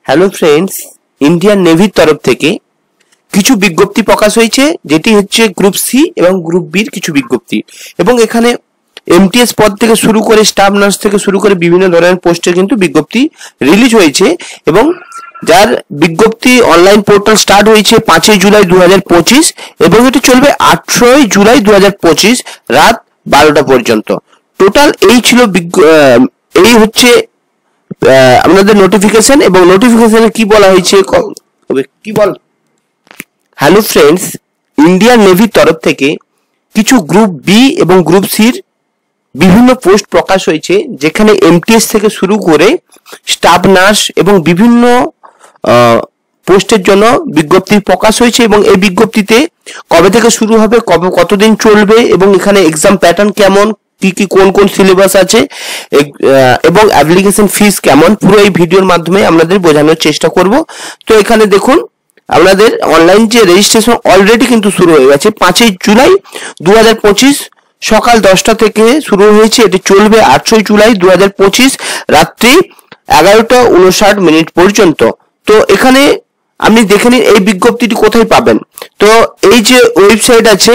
Hello friends, Indian নেভির তরফ থেকে কিছু বিজ্ঞপ্তি প্রকাশ হয়েছে, যেটি হচ্ছে গ্রুপ সি এবং গ্রুপ বির কিছু বিজ্ঞপ্তি। এবং এখানে এমটিএস পদ থেকে শুরু করে স্টাফ নার্স থেকে শুরু করে বিভিন্ন ধরনের পোস্টের কিন্তু বিজ্ঞপ্তি রিলিজ হয়েছে এবং যার বিজ্ঞপ্তি অনলাইন পোর্টাল স্টার্ট হয়েছে 5 জুলাই 2025 এবং এটি চলবে 18 জুলাই 2025 রাত 12টা পর্যন্ত। টোটাল এই ছিল এই হচ্ছে আপনাদের নোটিফিকেশন। এবং নোটিফিকেশনে কি বলা হয়েছে কি বল হ্যালো ফ্রেন্ডস, ইন্ডিয়ান নেভির তরফ থেকে কিছু গ্রুপ বি এবং গ্রুপ সির বিভিন্ন পোস্ট প্রকাশ হয়েছে, যেখানে এমটিএস থেকে শুরু করে স্টাফ নার্স এবং বিভিন্ন পোস্টের জন্য বিজ্ঞপ্তি প্রকাশ হয়েছে। এবং এই বিজ্ঞপ্তিতে কবে থেকে শুরু হবে, কতদিন চলবে এবং এখানে এক্সাম প্যাটার্ন কেমন, কি কোন কোন সিলেবাস আছে এবং অ্যাপ্লিকেশন ফিস কেমন, পুরো এই ভিডিওর মাধ্যমে আপনাদের বোঝানোর চেষ্টা করব। তো এখানে দেখুন, আপনাদের অনলাইন যে রেজিস্ট্রেশন অলরেডি কিন্তু শুরু হয়ে গেছে। 5 জুলাই 2025 সকাল 10টা থেকে শুরু হয়েছে, এটি চলবে 8 জুলাই 2025 রাত্রি 11:59 পর্যন্ত। তো এখানে আপনি দেখে নিন এই বিজ্ঞপ্তিটি কোথায় পাবেন। তো এই যে ওয়েবসাইট আছে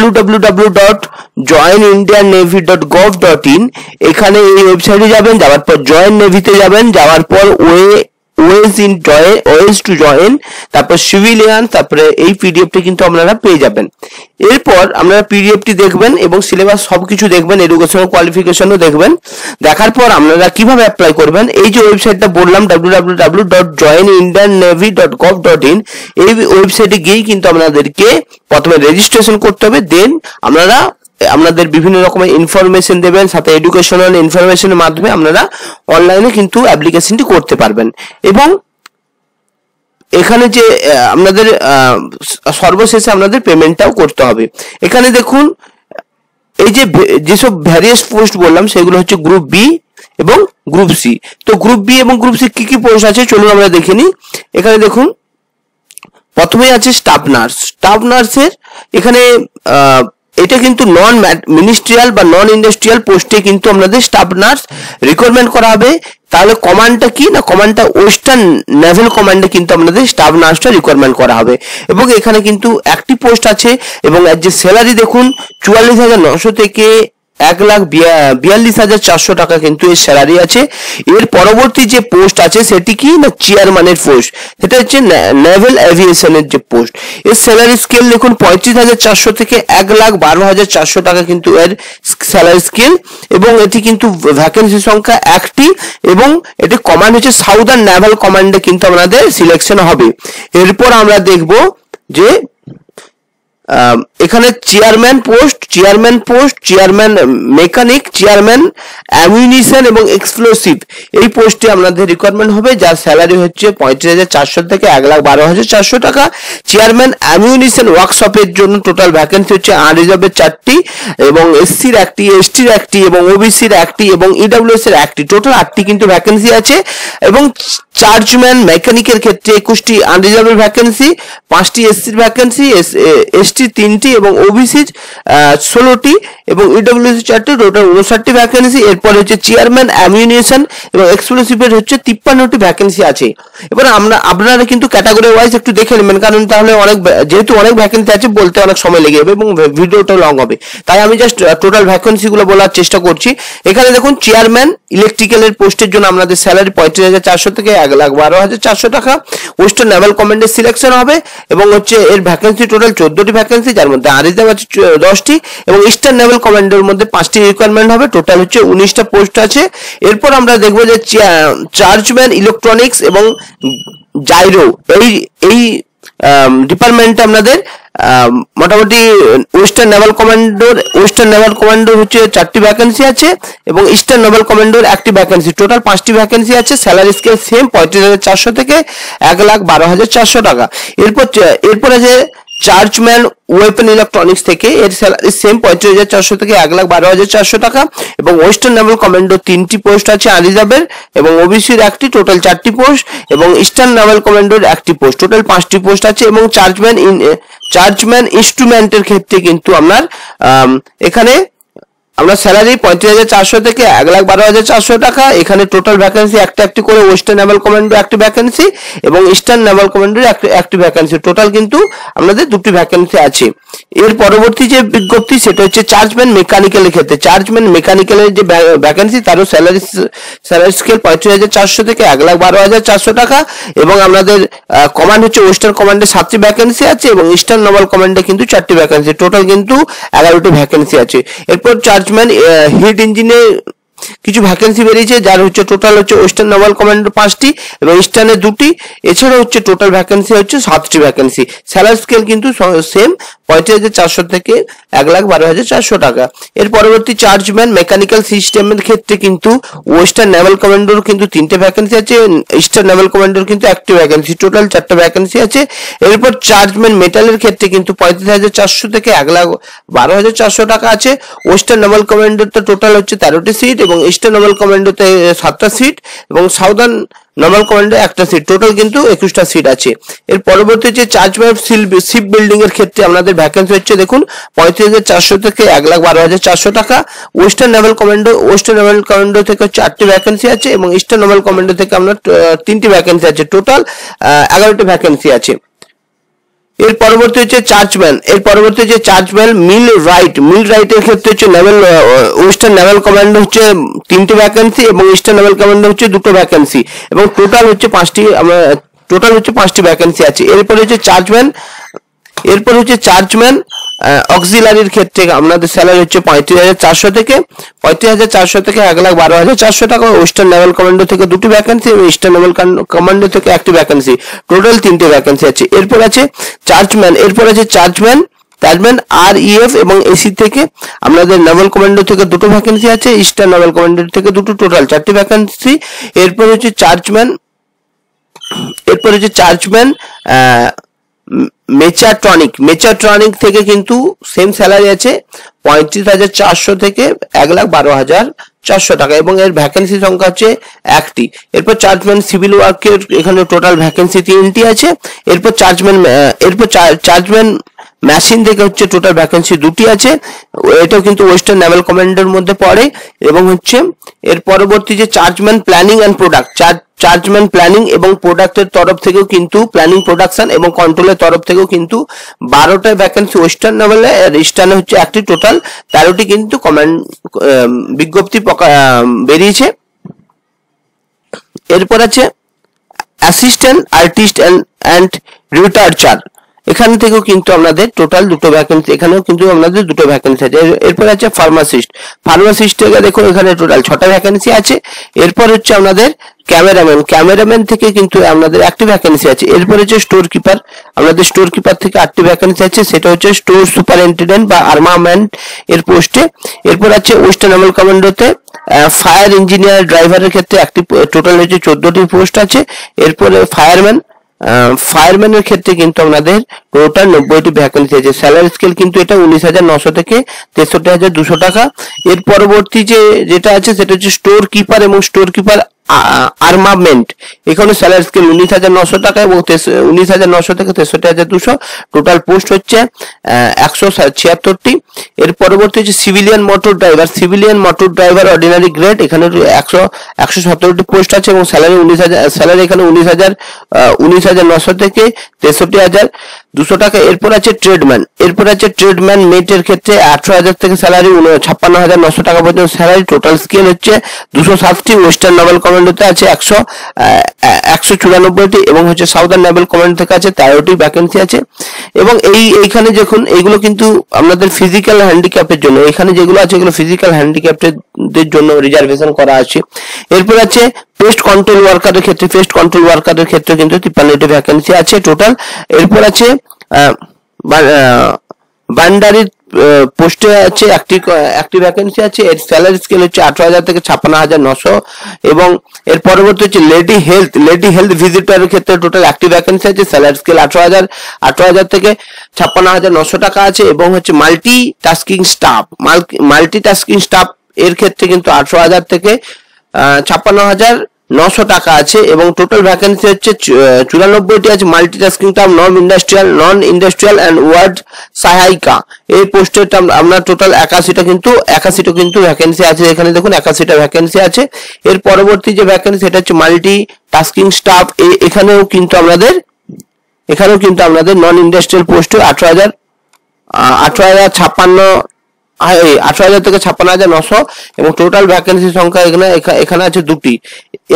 www.joinindiannavy.gov.in, এখানে এই ওয়েবসাইটে যাবেন, যাওয়ার পর জয়েন নেভিতে যাবেন, যাওয়ার পর ওয়েস টু জয়েন, তারপর সিভিলিয়ান, তারপরে এই পিডিএফটি কিন্তু আপনারা পেয়ে যাবেন। এরপর আপনারা পিডিএফটি দেখবেন এবং সিলেবাস সবকিছু দেখবেন, এডুকেশনাল কোয়ালিফিকেশনও দেখবেন। দেখার পর আপনারা কিভাবে অ্যাপ্লাই করবেন, এই যে ওয়েবসাইটটা বললাম www.joinindiannavy.gov.in, এই ওয়েবসাইটে গিয়েই কিন্তু আপনাদেরকে প্রথমে রেজিস্ট্রেশন করতে হবে। দেন আপনারা আপনাদের বিভিন্ন রকমের ইনফরমেশন দেবেন, সাথে এডুকেশনাল ইনফরমেশনের মাধ্যমে আপনারা অনলাইনে কিন্তু অ্যাপ্লিকেশনটি করতে পারবেন। এবং এখানে যে আপনাদের সর্বশেষে আপনাদের পেমেন্টটাও করতে হবে। এখানে দেখুন, এই যে যেসব ভ্যারিয়াস পোস্ট বললাম সেগুলো হচ্ছে গ্রুপ বি এবং গ্রুপ সি। তো গ্রুপ বি এবং গ্রুপ সি কি কি পোস্ট আছে চলুন আমরা দেখে নিই। এখানে দেখুন, প্রথমেই আছে স্টাফ নার্স। স্টাফ নার্সের এখানে এটা কিন্তু নন মিনিস্ট্রিয়াল বা নন ইন্ডাস্ট্রিয়াল পোস্টে কিন্তু আপনাদের স্টাফ নার্স রিক্রুটমেন্ট করা হবে। তাহলে কমান্ডটা কি না, কমান্ডটা ওয়েস্টার্ন নেভাল কমান্ডে কিন্তু আপনাদের স্টাফ নার্সটা রিক্রুটমেন্ট করা হবে। এবং এখানে কিন্তু একটি পোস্ট আছে এবং এর যে স্যালারি দেখুন 44,900 থেকে 1,42,400 টাকা কিন্তু এর স্যালারি আছে। এর পরবর্তী যে পোস্ট আছে সেটি কি না, চেয়ারম্যানের পোস্ট, সেটা হচ্ছে নেভাল এভিয়েশনের যে পোস্ট। এর স্যালারি স্কেল দেখুন 35,400 থেকে 1,12,400 টাকা কিন্তু এর স্যালারি স্কেল। এবং এটি কিন্তু ভ্যাকেন্সি সংখ্যা 1টি এবং এটি কমান্ড হচ্ছে সাউদার্ন নেভাল কমান্ডে কিন্তু আমাদের সিলেকশন হবে। এরপর আমরা দেখব যে এখানে chairman post, chairman mechanic, chairman ammunition এবং এক্সপ্লোসিভ, এই পোস্টে আপনাদের রিকোয়ারমেন্ট হবে, যার স্যালারি হচ্ছে 35,400 থেকে 1,12,400 টাকা। চেয়ারম্যান অ্যামিউনিশন ওয়ার্কশপের জন্য টোটাল ভ্যাকেন্সি হচ্ছে আনরিজার্ভের 4টি এবং এসসির 1টি, এসটির 1টি এবং ওবিসির 1টি এবং ইডব্লিউএস এর 1টি, টোটাল 8টি কিন্তু ভ্যাকেন্সি আছে। এবং চার্জম্যান মেকানিকের ক্ষেত্রে 21টি আনরিজার্ভের ভ্যাকেন্সি, 5টি এসসির ভ্যাকেন্সি, এসটি 3টি এবং ওবিসির 16টি এবং ইডব্লিউএস 4টি, টোটাল 59টি ভ্যাকেন্সি। এরপর হচ্ছে চেয়ারম্যান অ্যামিউনিশন এবং এক্সপ্লোসিভের হচ্ছে 53টি ভ্যাকেন্সি আছে। এবার আপনারা কিন্তু ক্যাটাগরি ওয়াইজ একটু দেখে নেবেন, কারণ তাহলে যেহেতু অনেক ভ্যাকেন্সি আছে বলতে অনেক সময় লেগে যাবে এবং ভিডিওটা লং হবে, তাই আমি জাস্ট টোটাল ভ্যাকেন্সি গুলো বলার চেষ্টা করছি। এখানে দেখুন, চেয়ারম্যান ইলেকট্রিক্যালের পোস্টের জন্য আপনাদের স্যালারি 35,400 থেকে 1,12,400 টাকা। ওয়েস্টার্ন নেভাল কমান্ডের সিলেকশন হবে এবং হচ্ছে এর ভ্যাকেন্সি টোটাল 14টি ভ্যাকেন্সি, যার মধ্যে আনরিজার্ভ আছে 10টি এবং ইস্টার্ন নেভাল কমান্ডের মধ্যে 5টি রিকোয়ারমেন্ট হবে, টোটাল হচ্ছে 19টা পোস্ট আছে। এরপর আমরা দেখবো যে চার্জম্যান ইলেকট্রনিক্স এবং জাইরো, এই ডিপার্টমেন্টে আপনাদের মোটামুটি ওয়েস্টার্ন নেভাল কমান্ডোর হচ্ছে 4টি ভ্যাকেন্সি আছে এবং ইস্টার্ন নেভাল কমান্ডোর 1টি ভ্যাকেন্সি, টোটাল 5টি ভ্যাকেন্সি আছে। স্যালারি স্কেল সেম 35,400 থেকে 1,12,400 টাকা। এরপর আছে চার্জম্যান ওয়েপন ইলেকট্রনিক্স থেকে, এর স্যালারি সেম 35,400 থেকে 1,12,400 টাকা এবং ওয়েস্টার্ন নেভাল কমান্ডো 3টি পোস্ট আছে আনরিজার্ভের এবং ওবিসির 1টি, টোটাল 4টি পোস্ট এবং ইস্টার্ন নেভাল কমান্ডোর 1টি পোস্ট, টোটাল 5টি পোস্ট আছে। এবং চার্জম্যান ইনস্ট্রুমেন্টের ক্ষেত্রে কিন্তু আপনার এখানে আমরা স্যালারি 35,400 থেকে 1,12,400 টাকা। এখানে টোটাল ভ্যাকেন্সি একটা একটি করে ওয়েস্টার্ন নেভাল কমান্ডো একটি ভ্যাকেন্সি এবং ইস্টার্ন নেভাল কমান্ডোর একটি ভ্যাকেন্সি, টোটাল কিন্তু আমাদের দুটি ভ্যাকেন্সি আছে। এর পরবর্তী যে বিজ্ঞপ্তি সেটা হচ্ছে চার্জম্যান মেকানিক্যালের ক্ষেত্রে। চার্জম্যান মেকানিক্যালের যে ভ্যাকেন্সি তারও স্যালারি স্কেল 35,400 থেকে 1,12,400 টাকা এবং আমাদের কমান্ড হচ্ছে ওয়েস্টার্ন কমান্ডে 7টি ভ্যাকেন্সি আছে এবং ইস্টার্ন নেভাল কমান্ডে কিন্তু 4টি ভ্যাকেন্সি, টোটাল কিন্তু 11টি ভ্যাকেন্সি আছে। এরপর চার্জম্যান হিট ইঞ্জিনে কিছু ভ্যাকেন্সি বেরিয়েছে, যার হচ্ছে টোটাল হচ্ছে ওয়েস্টার্ন নেভাল কমান্ডো 5টি এবং ইস্টার্নে 2টি। এছাড়া হচ্ছে টোটাল ভ্যাকেন্সি হচ্ছে 7টি ভ্যাকেন্সি। স্যালারি স্কেল কিন্তু সেম 35,400 থেকে 1,12,400 টাকা। এর পরবর্তী চার্জম্যান মেকানিক্যাল সিস্টেমের ক্ষেত্রে কিন্তু ওয়েস্টার্ন নেভাল কমান্ডোর কিন্তু 3টে ভ্যাকেন্সি আছে, ইস্টার্ন নেভাল কমান্ডোর কিন্তু 1টি ভ্যাকেন্সি, টোটাল 4টে ভ্যাকেন্সি আছে। এরপর চার্জম্যান মেটালের ক্ষেত্রে কিন্তু 35,400 থেকে 1,12,400 টাকা আছে। ওয়েস্টার্ন নেভাল কমান্ডোতে টোটাল হচ্ছে 13টি সিট এবং ইস্টার্ন নেভাল কমান্ডোতে 7টা সিট এবং সাউদার্ন নেভাল কমান্ডো 1টা সিট, টোটাল কিন্তু 21টা সিট আছে। এর পরবর্তী যে চার্জম্যান শিপ বিল্ডিং এর ক্ষেত্রে আমাদের ভ্যাকেন্সি হচ্ছে দেখুন 35,400 থেকে 1,12,400 টাকা। ওয়েস্টার্ন নেভাল কমান্ডো থেকে হচ্ছে 8টি ভ্যাকেন্সি আছে এবং ইস্টার্ন নেভাল কমান্ডো থেকে আমরা 3টি ভ্যাকেন্সি আছে, টোটাল 11টি ভ্যাকেন্সি আছে। এর পরবর্তী হচ্ছে চার্জম্যান মিল রাইটের ক্ষেত্রে হচ্ছে ওয়েস্টার্ন নেভাল কমান্ডো হচ্ছে 3টি ভ্যাকেন্সি এবং ইস্টার্ন নেভাল কমান্ডো হচ্ছে 2টো ভ্যাকেন্সি এবং টোটাল হচ্ছে 5টি ভ্যাকেন্সি আছে। এরপর হচ্ছে চার্জম্যান অক্সিলারির ক্ষেত্রে আমাদের স্যালারি হচ্ছে 35,400 থেকে 1,12,400 টাকা। ওয়েস্টার্ন নেভাল কমান্ডো থেকে 2টি ভ্যাকেন্সি এবং ইস্টার্ন নেভাল কমান্ডো থেকে 1টি ভ্যাকেন্সি, টোটাল 3টে ভ্যাকেন্সি আছে। এরপর আছে চার্জম্যান REF এবং AC থেকে আমাদের নেভাল কমান্ডো থেকে 2টো ভ্যাকেন্সি আছে, ইস্টার্ন নেভাল কমান্ডো থেকে 2টো, টোটাল 4টি ভ্যাকেন্সি। এরপর হচ্ছে চার্জম্যান মেচাট্রনিক থেকে কিন্তু সেম স্যালারি আছে 35,400 থেকে 1,12,400 টাকা এবং এর ভ্যাকেন্সি সংখ্যা হচ্ছে 1টি। এরপর চার্জম্যান সিভিল ওয়ার্কের এখানে টোটাল ভ্যাকেন্সি 3টি আছে। এরপর চার্জম্যান মেশিন থেকে হচ্ছে টোটাল ভ্যাকেন্সি 2টি আছে, এটাও কিন্তু ওয়েস্টার্ন নেভাল কমান্ডের মধ্যে পড়ে। এবং হচ্ছে এর পরবর্তী যে chargeman planning and product, chargeman planning এবং প্রোডাক্টের তরফ থেকেও কিন্তু প্ল্যানিং প্রোডাকশন এবং কন্ট্রোলের তরফ থেকেও কিন্তু 12টা ভ্যাকেন্সি ওয়েস্টার্ন নেভালে, আর ইস্টার্নে হচ্ছে 1টি, টোটাল 13টি কিন্তু বিজ্ঞপ্তি বেরিয়েছে। এরপর আছে অ্যাসিস্ট্যান্ট আর্টিস্ট অ্যান্ড রিসার্চার, এখান থেকেও কিন্তু আমাদের টোটাল 2টো ভ্যাকেন্সি, এখানেও কিন্তু আমাদের 2টো ভ্যাকেন্সি আছে। এরপর আছে ফার্মাসিস্ট থেকে দেখুন এখানে টোটাল 6টা ভ্যাকেন্সি আছে। এরপর হচ্ছে আমাদের ক্যামেরাম্যান থেকে কিন্তু আমাদের 1টি ভ্যাকেন্সি আছে। এরপর হচ্ছে স্টোর কিপার থেকে 8টি ভ্যাকেন্সি আছে, সেটা হচ্ছে স্টোর সুপারিনটেন্ডেন্ট বা আর্মামেন্ট এর পোস্টে। এরপর আছে ওয়েস্টার্ন নেভাল কমান্ডোতে ফায়ার ইঞ্জিনিয়ার ড্রাইভারের ক্ষেত্রে একটি, টোটাল হচ্ছে 14টি পোস্ট আছে। এরপরে ফায়ারম্যানের ক্ষেত্রে কিন্তু আমাদের টোটাল 90টি ভ্যাকেন্সি আছে। স্যালারি স্কেল কিন্তু এটা 19,900 থেকে 63,200 টাকা। এর পরবর্তী যেটা আছে সেটা হচ্ছে স্টোর কিপার এবং স্টোর কিপার আর্মামেন্ট, এখানে স্যালারি স্কেল 19,900 টাকা এবং 19,900 থেকে 63,200, টোটাল পোস্ট হচ্ছে 176টি। এর পরবর্তী হচ্ছে civilian motor driver ordinary grade, এখানে 117টি পোস্ট আছে এবং স্যালারি এখানে 19,900 থেকে 63,200 টাকা। এরপর আছে ট্রেডম্যান মেটের ক্ষেত্রে 18,000 থেকে স্যালারি 56,900 টাকা পর্যন্ত স্যালারি, টোটাল স্কেল হচ্ছে 207টি। ওয়েস্টার্ন নেভাল কমান্ডোতে আছে 194টি এবং হচ্ছে সাউদার্ন নেভাল কমান্ডো থেকে আছে 13টি ভ্যাকেন্সি আছে। এবং এইখানে দেখুন এইগুলো কিন্তু আপনাদের ফিজিক্যাল হ্যান্ডিক্যাপের জন্য, এখানে যেগুলো আছে এগুলো ফিজিক্যাল হ্যান্ডিক্যাপদের জন্য রিজার্ভেশন করা আছে। এরপর আছে পেস্ট কন্ট্রোল ওয়ার্কারের ক্ষেত্রে কিন্তু 53টি ভ্যাকেন্সি আছে টোটাল। এরপর আছে বান্ডারির পোস্টে আছে একটি ভ্যাকেন্সি আছে, এর স্যালারি স্কেল হচ্ছে 18,000 থেকে 56,900 এবং এর পরবর্তী হচ্ছে লেডি হেলথ ভিজিটরের ক্ষেত্রে টোটাল একটি ভ্যাকেন্সি আছে, স্যালারি স্কেল 18,000 থেকে 56,900 টাকা আছে। এবং হচ্ছে মাল্টিটাস্কিং স্টাফ এর ক্ষেত্রে কিন্তু 18,000 থেকে 900 টাকা আছে এবং টোটাল ভ্যাকেন্সি হচ্ছে 94টি আছে multitasking staff non industrial and ward সহায়িকা। এই পোস্টের আমরা টোটাল 81টা কিন্তু ভ্যাকেন্সি আছে। এখানে দেখুন 81টা ভ্যাকেন্সি আছে। এর পরবর্তী যে ভ্যাকেন্সি এটা হচ্ছে মাল্টি টাস্কিং স্টাফ। এখানেও কিন্তু আমাদের নন ইন্ডাস্ট্রিয়াল পোস্টে 18,000 থেকে 56,900 এবং টোটাল ভ্যাকেন্সি সংখ্যা এখানে আছে 2টি।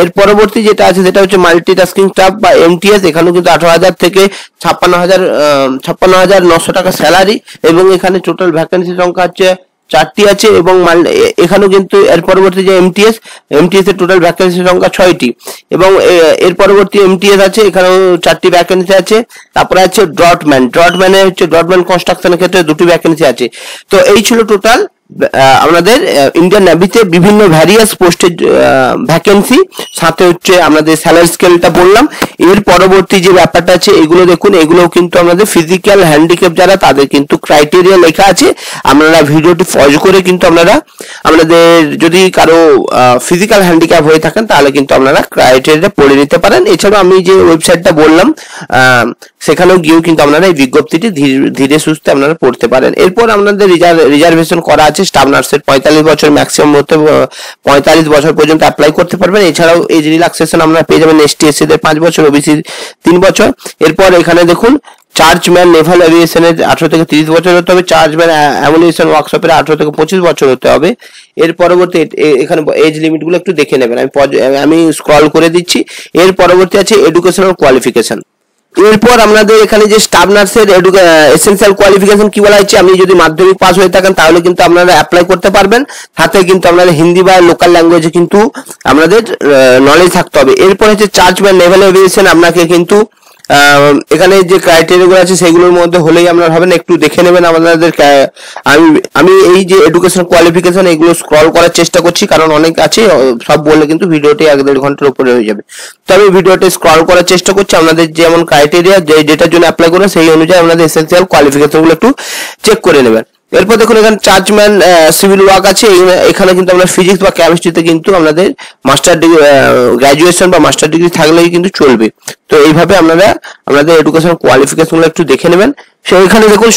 এর পরবর্তী যেটা আছে সেটা হচ্ছে মাল্টিটাস্কিং স্টাফ বা এমটিএস। এখানেও কিন্তু 18,000 থেকে 56,900 টাকা স্যালারি এবং এখানে টোটাল ভ্যাকেন্সি সংখ্যা হচ্ছে 4টি আছে এবং এখানেও কিন্তু এর পরবর্তী যে এমটিএস এর টোটাল ভ্যাকেন্সি সংখ্যা 6টি এবং এর পরবর্তী এমটিএস আছে, এখানেও 4টি ভ্যাকেন্সি আছে। তারপরে আছে ড্রটম্যানের ড্রটম্যান কনস্ট্রাকশনের ক্ষেত্রে 2টি ভ্যাকেন্সি আছে। তো এই ছিল টোটাল আমাদের ইন্ডিয়ান নেভিতে বিভিন্ন ভ্যারিয়াস পোস্টের ভ্যাকেন্সি, সাথে হচ্ছে আমাদের স্যালারি স্কেলটা বললাম। এর পরবর্তী যে ব্যাপারটা আছে এগুলো দেখুন, এগুলো কিন্তু আমাদের ফিজিক্যাল হ্যান্ডিক্যাপ যারা তাদের কিন্তু ক্রাইটেরিয়া লেখা আছে। আপনারা ভিডিওটি পজ করে কিন্তু আপনাদের যদি কারো ফিজিক্যাল হ্যান্ডিক্যাপ হয়ে থাকেন তাহলে কিন্তু আপনারা ক্রাইটেরিয়া পড়ে নিতে পারেন। এছাড়াও আমি যে ওয়েবসাইটটা বললাম সেখানেও গিয়েও কিন্তু আপনারা এই বিজ্ঞপ্তিটি ধীরে সুস্থে আপনারা পড়তে পারেন। এরপর আপনাদের রিজার্ভেশন করা আছে স্টাফ নার্সের 45 বছর ম্যাক্সিমাম হতে 45 বছর পর্যন্ত অ্যাপ্লাই করতে পারবেন। এছাড়াও এজ রিল্যাক্সেশন আপনারা পেয়ে যাবেন এসটি এসসিদের 5 বছর, ওবিসি 3 বছর। এরপর এখানে দেখুন চার্জম্যান নেভাল এভিয়েশনের 18 থেকে 30 বছর হতে হবে, চার্জম্যান অ্যামুনিশন ওয়ার্কশপের 18 থেকে 25 বছর হতে হবে। এর পরবর্তী এখানে এজ লিমিট গুলো একটু দেখে নেবেন, আমি স্ক্রল করে দিচ্ছি। এর পরবর্তী আছে এডুকেশনাল কোয়ালিফিকেশন। এরপর আমাদের এখানে যে স্টাফ নার্সের এসেনশিয়াল কোয়ালিফিকেশন কি বলা হচ্ছে, আপনি যদি মাধ্যমিক পাস হয়ে থাকেন তাহলে কিন্তু আপনারা অ্যাপ্লাই করতে পারবেন। সাথে কিন্তু আপনাদের হিন্দি বা লোকাল ল্যাঙ্গুয়েজে কিন্তু আপনাদের নলেজ থাকতে হবে। এরপর হচ্ছে চার্জম্যান নেভাল এভিয়েশন, আপনাকে কিন্তু এখানে যে ক্রাইটেরিয়া গুলো আছে সেগুলোর মধ্যে হলেই আপনার হবে না, একটু দেখে নেবেন আমাদের। আমি এই যে এডুকেশন কোয়ালিফিকেশন এগুলো স্ক্রল করার চেষ্টা করছি, কারণ অনেক আছে, সব বললে কিন্তু ভিডিওটি 1-1.5 ঘন্টার উপরে হয়ে যাবে। তো আমি ভিডিওটি স্ক্রল করার চেষ্টা করছি, আপনাদের যেমন ক্রাইটেরিয়া যেটার জন্য অ্যাপ্লাই করবেন সেই অনুযায়ী আপনাদের এসেনশিয়াল কোয়ালিফিকেশন গুলো একটু চেক করে নেবেন। এরপর দেখুন এখানে চার্জম্যান সিভিল ওয়ার্ক আছে। এখানে কিন্তু আমরা ফিজিক্স বা কেমিস্ট্রিতে কিন্তু আমাদের মাস্টার ডিগ্রি গ্রাজুয়েশন বা মাস্টার ডিগ্রি থাকলেই কিন্তু চলবে। তো এইভাবে আপনাদের এডুকেশন কোয়ালিফিকেশন গুলো একটু দেখে নেবেন। এখানে দেখুন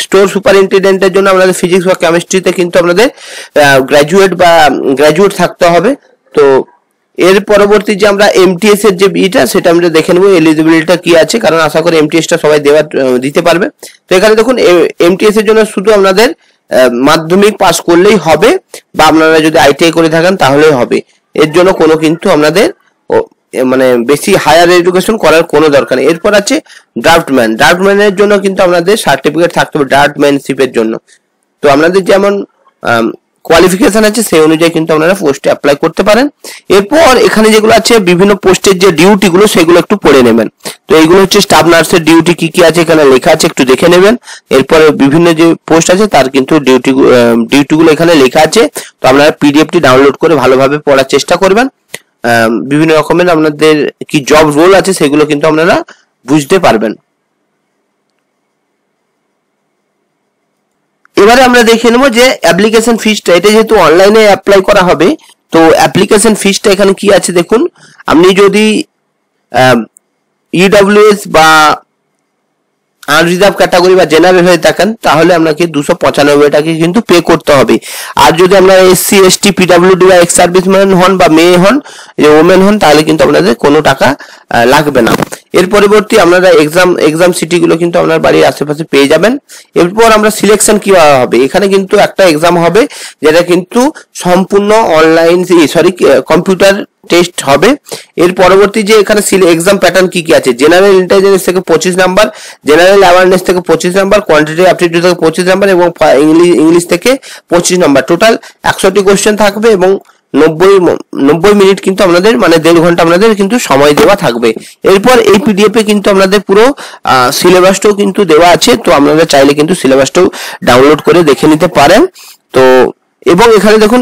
স্টোর সুপারিনটেন্ডেন্টের জন্য আপনাদের ফিজিক্স বা কেমিস্ট্রিতে কিন্তু আপনাদের গ্রাজুয়েট থাকতে হবে। তো এর পরবর্তী যে আমরা এমটিএস এর যে বিটা সেটা আমরা দেখে নেবো এলিজিবিলিটিটা কি আছে, কারণ আশা করি এমটিএস টা সবাই দিতে পারবে। তো এখানে দেখুন এমটিএস এর জন্য শুধু আপনাদের মাধ্যমিক পাস করলেই হবে, বা আপনারা যদি আইটিআই করে থাকেন তাহলেই হবে। এর জন্য কোনো কিন্তু আপনাদের মানে বেশি হায়ার এডুকেশন করার কোনো দরকার নেই। এরপর আছে ড্রাফটম্যানের জন্য কিন্তু আপনাদের সার্টিফিকেট থাকতে হবে ড্রাফটম্যানশিপের জন্য। তো আপনাদের যেমন কোয়ালিফিকেশন আছে সেই অনুযায়ী কিন্তু আপনারা পোস্টে অ্যাপ্লাই করতে পারেন। এরপর এখানে যেগুলো আছে বিভিন্ন পোস্টের যে ডিউটি গুলো সেগুলো একটু পড়ে নেবেন। তো এইগুলো হচ্ছে স্টাফ নার্সের ডিউটি কি কি আছে এখানে লেখা আছে, একটু দেখে নেবেন। এরপরে বিভিন্ন যে পোস্ট আছে তার কিন্তু ডিউটিগুলো এখানে লেখা আছে। তো আপনারা পিডিএফটি ডাউনলোড করে ভালোভাবে পড়ার চেষ্টা করবেন। বিভিন্ন রকমের আপনাদের কি জব রোল আছে সেগুলো কিন্তু আপনারা বুঝতে পারবেন। এবারে আমরা দেখে নেবো যে অ্যাপ্লিকেশন ফিসটা, এটা যেহেতু অনলাইনে অ্যাপ্লাই করা হবে তো অ্যাপ্লিকেশন ফিসটা এখানে কি আছে দেখুন। আপনি যদি ইডব্লিউএস বা আনরিজার্ভ ক্যাটাগরি বা জেনারেল হয়ে থাকেন তাহলে আপনাকে 295 টাকা কিন্তু পে করতে হবে। আর যদি আপনারা এসসি এসটি পিডব্লিউডি বা এক্স সার্ভিসম্যান হন বা মেয়ে হন ওমেন হন তাহলে কিন্তু আপনাদের কোনো টাকা লাগবে না। এর পরবর্তী আপনারা এক্সাম সিটি গুলো কিন্তু আপনার বাড়ির আশেপাশে পেয়ে যাবেন। এরপর আমরা সিলেকশন কিভাবে হবে, এখানে কিন্তু একটা এক্সাম হবে যেটা কিন্তু সম্পূর্ণ অনলাইন কম্পিউটার টেস্ট হবে। এর পরবর্তী যে এখানে এক্সাম প্যাটার্ন কি কি আছে, জেনারেল ইন্টেলিজেন্স থেকে 25 নাম্বার, জেনারেল অ্যাওয়ারনেস থেকে 25 নাম্বার, কোয়ান্টিটি অ্যাপটিটিউড থেকে 25 নাম্বার এবং ইংলিশ থেকে 25 নাম্বার। টোটাল 100টি কোশ্চেন থাকবে এবং 90 মিনিট কিন্তু আপনাদের মানে 1.5 ঘন্টা আপনাদের কিন্তু সময় দেওয়া থাকবে। এরপর এই পিডিএফ এ কিন্তু আপনাদের পুরো সিলেবাসটাও কিন্তু দেওয়া আছে। তো আপনারা চাইলে কিন্তু সিলেবাসটাও ডাউনলোড করে দেখে নিতে পারেন। তো এবং এখানে দেখুন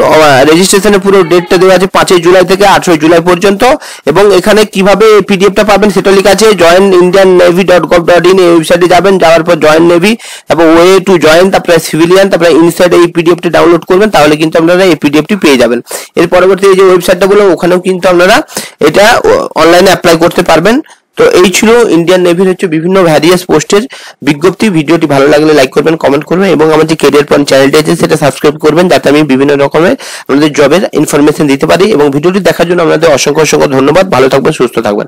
রেজিস্ট্রেশনের পুরো ডেটটা দেওয়া আছে 5 জুলাই থেকে 18 জুলাই পর্যন্ত। এবং এখানে কিভাবে পিডিএফটা পাবেন সেটা লেখা আছে joinindiannavy.gov.in এই ওয়েবসাইটে যাবেন, যাওয়ার পর জয়েন নেভি, তারপর ওয়ে টু জয়েন, তারপরে সিভিলিয়ান, তারপরে ইনসাইড এই পিডিএফটি ডাউনলোড করবেন, তাহলে কিন্তু আপনারা এই পিডিএফটি পেয়ে যাবেন। এর পরবর্তী এই যে ওয়েবসাইটটা বললাম ওখানেও কিন্তু আপনারা এটা অনলাইনে অ্যাপ্লাই করতে পারবেন। তো এই ছিল ইন্ডিয়ান নেভির হচ্ছে বিভিন্ন ভ্যারিয়াস পোস্টের বিজ্ঞপ্তি। ভিডিওটি ভালো লাগলে লাইক করবেন, কমেন্ট করবেন এবং আমাদের যে ক্যারিয়ার পয়েন্ট চ্যানেলটি আছে সেটা সাবস্ক্রাইব করবেন, যাতে আমি বিভিন্ন রকমের আমাদের জবের ইনফরমেশন দিতে পারি। এবং ভিডিওটি দেখার জন্য আপনাদের অসংখ্য অসংখ্য ধন্যবাদ। ভালো থাকবেন, সুস্থ থাকবেন।